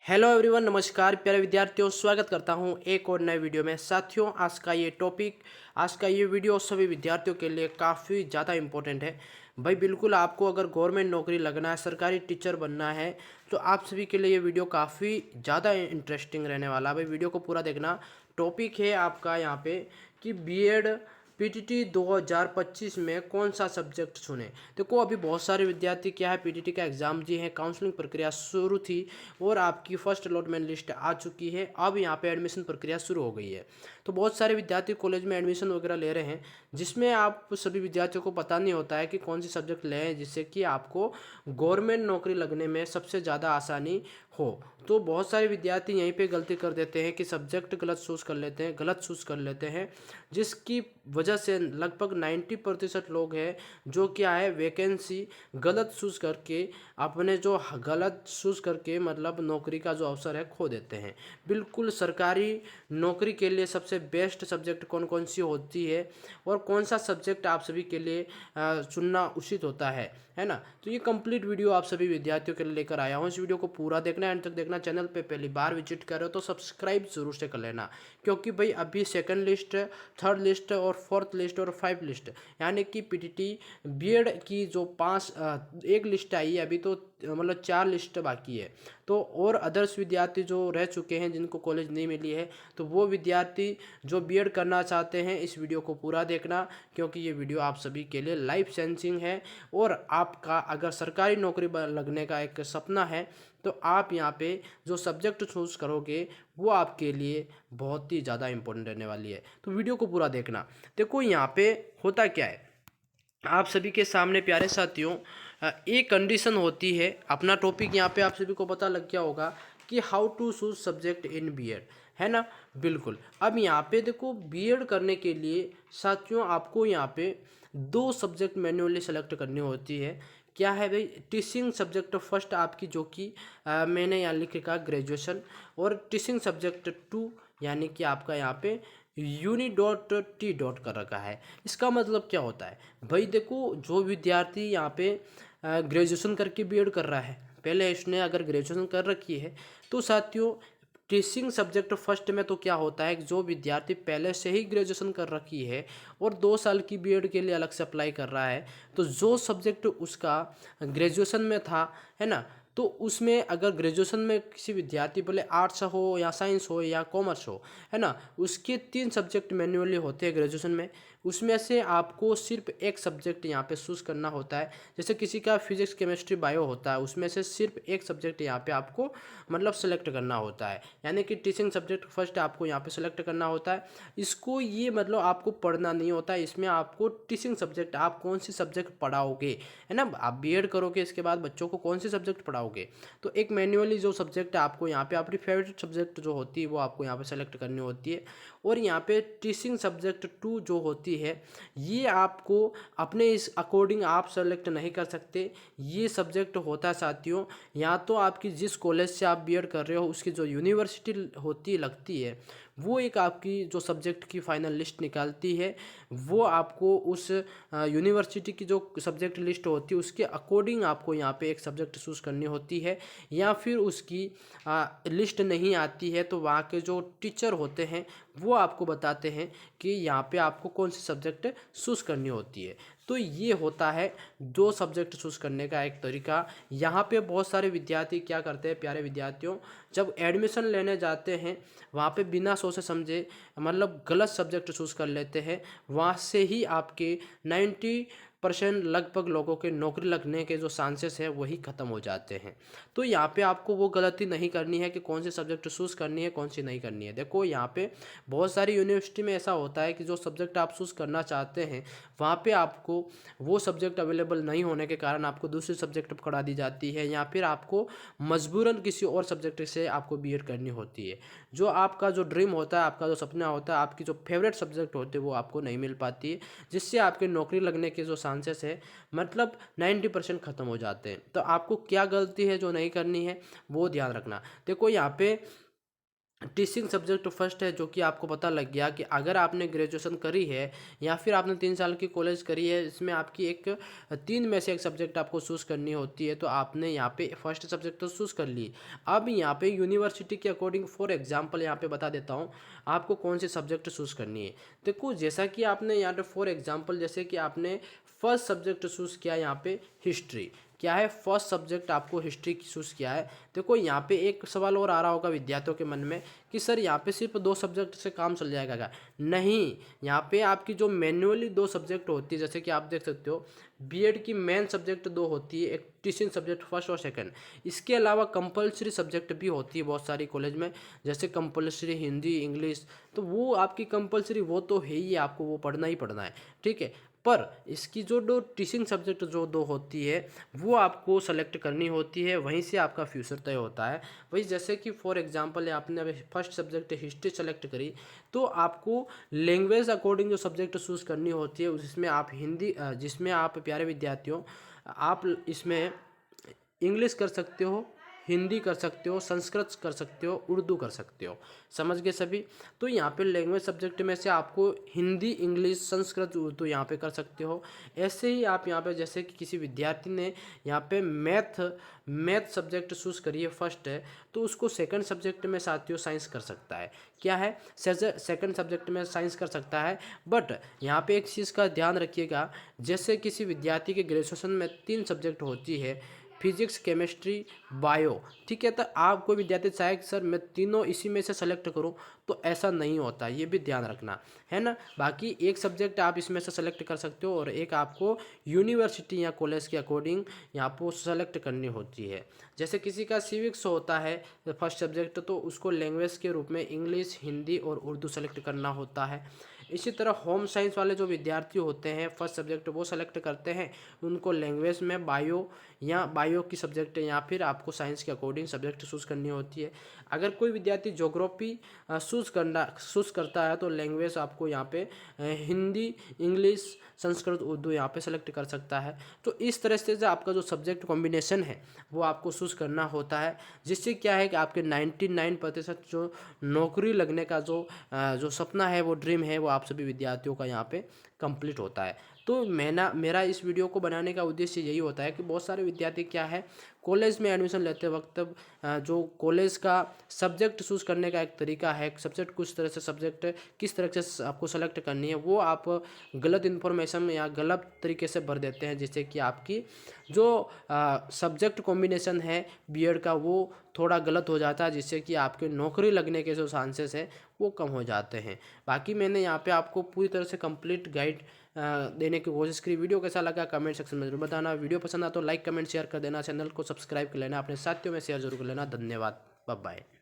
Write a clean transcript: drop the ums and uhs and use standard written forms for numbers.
Hello everyone, नमस्कार प्यारे विद्यार्थियों, स्वागत करता हूं एक और नए वीडियो में। साथियों, आज का ये वीडियो सभी विद्यार्थियों के लिए काफ़ी ज़्यादा इम्पोर्टेंट है। भाई बिल्कुल, आपको अगर गवर्नमेंट नौकरी लगना है, सरकारी टीचर बनना है, तो आप सभी के लिए ये वीडियो काफ़ी ज़्यादा इंटरेस्टिंग रहने वाला है। भाई वीडियो को पूरा देखना। टॉपिक है आपका यहाँ पे कि बीएड पीटीटी 2025 में कौन सा सब्जेक्ट चुने। देखो, अभी बहुत सारे विद्यार्थी क्या है, पीटीटी का एग्जाम दिए हैं, काउंसलिंग प्रक्रिया शुरू थी और आपकी फर्स्ट अलॉटमेंट लिस्ट आ चुकी है। अब यहाँ पे एडमिशन प्रक्रिया शुरू हो गई है, तो बहुत सारे विद्यार्थी कॉलेज में एडमिशन वगैरह ले रहे हैं, जिसमें आप सभी विद्यार्थियों को पता नहीं होता है कि कौन सी सब्जेक्ट लें जिससे कि आपको गवर्नमेंट नौकरी लगने में सबसे ज़्यादा आसानी हो। तो बहुत सारे विद्यार्थी यहीं पे गलती कर देते हैं कि सब्जेक्ट गलत चूज़ कर लेते हैं, जिसकी वजह से लगभग 90% लोग हैं जो क्या है, वैकेंसी गलत चूज़ करके अपने जो गलत चूज़ करके मतलब नौकरी का जो अवसर है खो देते हैं। बिल्कुल, सरकारी नौकरी के लिए सबसे बेस्ट सब्जेक्ट कौन कौन सी होती है और कौन सा सब्जेक्ट आप सभी के लिए चुनना उचित होता है ना। तो ये कंप्लीट वीडियो आप सभी विद्यार्थियों के लिए लेकर आया हूँ। इस वीडियो को पूरा देखना, एंड तक देखना। चैनल पे पहली बार विजिट कर रहे हो तो सब्सक्राइब जरूर से कर लेना, क्योंकि भाई अभी सेकंड लिस्ट, थर्ड लिस्ट और फोर्थ लिस्ट और 5 लिस्ट, यानी कि पीटीटी बीएड की जो एक लिस्ट आई है, अभी तो मतलब 4 लिस्ट बाकी है। तो और अदर्स विद्यार्थी जो रह चुके हैं, जिनको कॉलेज नहीं मिली है, तो वो विद्यार्थी जो बीएड करना चाहते हैं, इस वीडियो को पूरा देखना, क्योंकि ये वीडियो आप सभी के लिए लाइफ चेंजिंग है। और आपका अगर सरकारी नौकरी लगने का एक सपना है, तो आप यहाँ पे जो सब्जेक्ट चूज़ करोगे वो आपके लिए बहुत ही ज़्यादा इंपॉर्टेंट रहने वाली है। तो वीडियो को पूरा देखना। देखो, यहाँ पे होता क्या है, आप सभी के सामने प्यारे साथियों, एक कंडीशन होती है। अपना टॉपिक यहाँ पे आप सभी को पता लग गया होगा कि how to choose subject in BEd, है ना। बिल्कुल, अब यहाँ पे देखो, बीएड करने के लिए साथियों आपको यहाँ पे 2 सब्जेक्ट मैन्युअली सेलेक्ट करनी होती है। क्या है भाई, टीचिंग सब्जेक्ट फर्स्ट आपकी, जो कि मैंने यहाँ लिख रखा ग्रेजुएशन, और टीचिंग सब्जेक्ट 2 यानी कि आपका यहाँ पे यूनी डॉट टी डॉट कर रखा है। इसका मतलब क्या होता है भाई, देखो, जो विद्यार्थी यहाँ पे ग्रेजुएशन करके बीएड कर रहा है, पहले इसने अगर ग्रेजुएशन कर रखी है, तो साथियों टीचिंग सब्जेक्ट फर्स्ट में तो क्या होता है, जो विद्यार्थी पहले से ही ग्रेजुएशन कर रखी है और 2 साल की बीएड के लिए अलग से अप्लाई कर रहा है, तो जो सब्जेक्ट उसका ग्रेजुएशन में था, है ना, तो उसमें अगर ग्रेजुएशन में किसी विद्यार्थी, बोले आर्ट्स हो या साइंस हो या कॉमर्स हो, है ना, उसके 3 सब्जेक्ट मैन्युअली होते हैं ग्रेजुएशन में। उसमें से आपको सिर्फ एक सब्जेक्ट यहाँ पे चूज़ करना होता है। जैसे किसी का फिजिक्स केमिस्ट्री बायो होता है, उसमें से सिर्फ एक सब्जेक्ट यहाँ पे आपको मतलब सेलेक्ट करना होता है, यानी कि टीचिंग सब्जेक्ट फर्स्ट आपको यहाँ पे सेलेक्ट करना होता है। इसको ये मतलब आपको पढ़ना नहीं होता है, इसमें आपको टीचिंग सब्जेक्ट, आप कौन सी सब्जेक्ट पढ़ाओगे, है ना, आप बीएड करोगे, इसके बाद बच्चों को कौन सी सब्जेक्ट पढ़ाओगे, तो एक मैन्युअली जो सब्जेक्ट है आपको यहाँ पे अपनी फेवरेट सब्जेक्ट जो होती है वो आपको यहाँ पे सेलेक्ट करनी होती है। और यहाँ पे टीचिंग सब्जेक्ट 2 जो होती है, ये आपको अपने इस अकॉर्डिंग आप सेलेक्ट नहीं कर सकते। ये सब्जेक्ट होता है साथियों, या तो आपकी जिस कॉलेज से आप बीएड कर रहे हो उसकी जो यूनिवर्सिटी होती लगती है, वो एक आपकी जो सब्जेक्ट की फाइनल लिस्ट निकालती है, वो आपको उस यूनिवर्सिटी की जो सब्जेक्ट लिस्ट होती है उसके अकॉर्डिंग आपको यहाँ पे एक सब्जेक्ट चूज़ करनी होती है। या फिर उसकी लिस्ट नहीं आती है, तो वहाँ के जो टीचर होते हैं वो आपको बताते हैं कि यहाँ पे आपको कौन सी सब्जेक्ट चूज़ करनी होती है। तो ये होता है 2 सब्जेक्ट चूज़ करने का एक तरीका। यहाँ पे बहुत सारे विद्यार्थी क्या करते हैं, प्यारे विद्यार्थियों, जब एडमिशन लेने जाते हैं वहाँ पे बिना सोचे समझे मतलब गलत सब्जेक्ट चूज़ कर लेते हैं। वहाँ से ही आपके 90% लगभग लोगों के नौकरी लगने के जो चांसेस है वही ख़त्म हो जाते हैं। तो यहाँ पे आपको वो गलती नहीं करनी है कि कौन सी सब्जेक्ट चूज़ करनी है, कौन सी नहीं करनी है। देखो, यहाँ पे बहुत सारी यूनिवर्सिटी में ऐसा होता है कि जो सब्जेक्ट आप चूज़ करना चाहते हैं, वहाँ पे आपको वो सब्जेक्ट अवेलेबल नहीं होने के कारण आपको दूसरी सब्जेक्ट पकड़ा दी जाती है, या फिर आपको मजबूरन किसी और सब्जेक्ट से आपको बीएड करनी होती है। जो आपका जो ड्रीम होता है, आपका जो सपना होता है, आपकी जो फेवरेट सब्जेक्ट होते हैं वो आपको नहीं मिल पाती है, जिससे आपके नौकरी लगने के जो चांसेस है मतलब 90% ख़त्म हो जाते हैं। तो आपको क्या गलती है जो नहीं करनी है वो ध्यान रखना। देखो, यहाँ पे टीचिंग सब्जेक्ट फर्स्ट है, जो कि आपको पता लग गया कि अगर आपने ग्रेजुएशन करी है या फिर आपने 3 साल की कॉलेज करी है, इसमें आपकी एक 3 में से एक सब्जेक्ट आपको चूज़ करनी होती है, तो आपने यहाँ पे फर्स्ट सब्जेक्ट तो चूज़ कर ली। अब यहाँ पे यूनिवर्सिटी के अकॉर्डिंग फॉर एग्जांपल यहाँ पे बता देता हूँ आपको कौन सी सब्जेक्ट चूज़ करनी है। देखो जैसा कि आपने यहाँ पे फॉर एग्जांपल जैसे कि आपने फर्स्ट सब्जेक्ट चूज़ किया यहाँ पे हिस्ट्री, क्या है फर्स्ट सब्जेक्ट आपको हिस्ट्री की चूज़ किया है। देखो यहाँ पे एक सवाल और आ रहा होगा विद्यार्थियों के मन में कि सर यहाँ पे सिर्फ 2 सब्जेक्ट से काम चल जाएगा क्या? नहीं, यहाँ पे आपकी जो मैन्युअली 2 सब्जेक्ट होती है, जैसे कि आप देख सकते हो बीएड की मेन सब्जेक्ट 2 होती है, एक टीचिंग सब्जेक्ट फर्स्ट और सेकंड। इसके अलावा कंपलसरी सब्जेक्ट भी होती है बहुत सारी कॉलेज में, जैसे कंपलसरी हिंदी, इंग्लिश, तो वो आपकी कंपलसरी वो तो है ही, आपको वो पढ़ना ही पढ़ना है, ठीक है। पर इसकी जो 2 टीचिंग सब्जेक्ट जो 2 होती है वो आपको सेलेक्ट करनी होती है, वहीं से आपका फ्यूचर तय होता है। वही जैसे कि फॉर एग्जांपल आपने अभी फर्स्ट सब्जेक्ट हिस्ट्री सेलेक्ट करी, तो आपको लैंग्वेज अकॉर्डिंग जो सब्जेक्ट चूज़ करनी होती है, जिसमें आप हिंदी जिसमें आप प्यारे विद्यार्थियों आप इसमें इंग्लिश कर सकते हो, हिंदी कर सकते हो, संस्कृत कर सकते हो, उर्दू कर सकते हो। समझ गए सभी? तो यहाँ पे लैंग्वेज सब्जेक्ट में से आपको हिंदी, इंग्लिश, संस्कृत, उर्दू यहाँ पे कर सकते हो। ऐसे ही आप यहाँ पे जैसे कि किसी विद्यार्थी ने यहाँ पे मैथ सब्जेक्ट चूज़ करी है फर्स्ट है, तो उसको सेकंड सब्जेक्ट में साथियों साइंस कर सकता है। क्या है? सेकंड सब्जेक्ट में साइंस कर सकता है। बट यहाँ पे एक चीज़ का ध्यान रखिएगा, जैसे किसी विद्यार्थी के ग्रेजुएशन में 3 सब्जेक्ट होती है, फिजिक्स, केमिस्ट्री, बायो, ठीक है। तो आप कोई विद्यार्थी चाहे कि सर मैं तीनों इसी में से सेलेक्ट करूं, तो ऐसा नहीं होता, ये भी ध्यान रखना है ना। बाकी एक सब्जेक्ट आप इसमें से सेलेक्ट कर सकते हो और एक आपको यूनिवर्सिटी या कॉलेज के अकॉर्डिंग यहाँ पर सेलेक्ट करनी होती है। जैसे किसी का सिविक्स होता है फर्स्ट सब्जेक्ट, तो उसको लैंग्वेज के रूप में इंग्लिश, हिंदी और उर्दू सेलेक्ट करना होता है। इसी तरह होम साइंस वाले जो विद्यार्थी होते हैं फर्स्ट सब्जेक्ट वो सेलेक्ट करते हैं, उनको लैंग्वेज में बायो की सब्जेक्ट या फिर आपको साइंस के अकॉर्डिंग सब्जेक्ट चूज़ करनी होती है। अगर कोई विद्यार्थी ज्योग्राफी चूज़ करता है, तो लैंग्वेज आपको यहाँ पे हिंदी, इंग्लिश, संस्कृत, उर्दू यहाँ पे सेलेक्ट कर सकता है। तो इस तरह से जो आपका जो सब्जेक्ट कॉम्बिनेशन है वो आपको चूज़ करना होता है, जिससे क्या है कि आपके 99% जो नौकरी लगने का जो सपना है, वो ड्रीम है, वो आप सभी विद्यार्थियों का यहाँ पे कंप्लीट होता है। तो मेरा इस वीडियो को बनाने का उद्देश्य यही होता है कि बहुत सारे विद्यार्थी क्या है कॉलेज में एडमिशन लेते वक्त जो कॉलेज का सब्जेक्ट चूज़ करने का एक तरीका है, सब्जेक्ट कुछ तरह से सब्जेक्ट किस तरह से आपको सेलेक्ट करनी है, वो आप गलत इन्फॉर्मेशन या गलत तरीके से भर देते हैं, जिससे कि आपकी जो सब्जेक्ट कॉम्बिनेशन है बीएड का वो थोड़ा गलत हो जाता है, जिससे कि आपके नौकरी लगने के जो चांसेस है वो कम हो जाते हैं। बाकी मैंने यहाँ पे आपको पूरी तरह से कंप्लीट गाइड देने की कोशिश करी। वीडियो कैसा लगा कमेंट सेक्शन में जरूर बताना। वीडियो पसंद आया तो लाइक कमेंट शेयर कर देना, चैनल को सब्सक्राइब कर लेना, अपने साथियों में शेयर जरूर कर लेना। धन्यवाद, बाय बाय।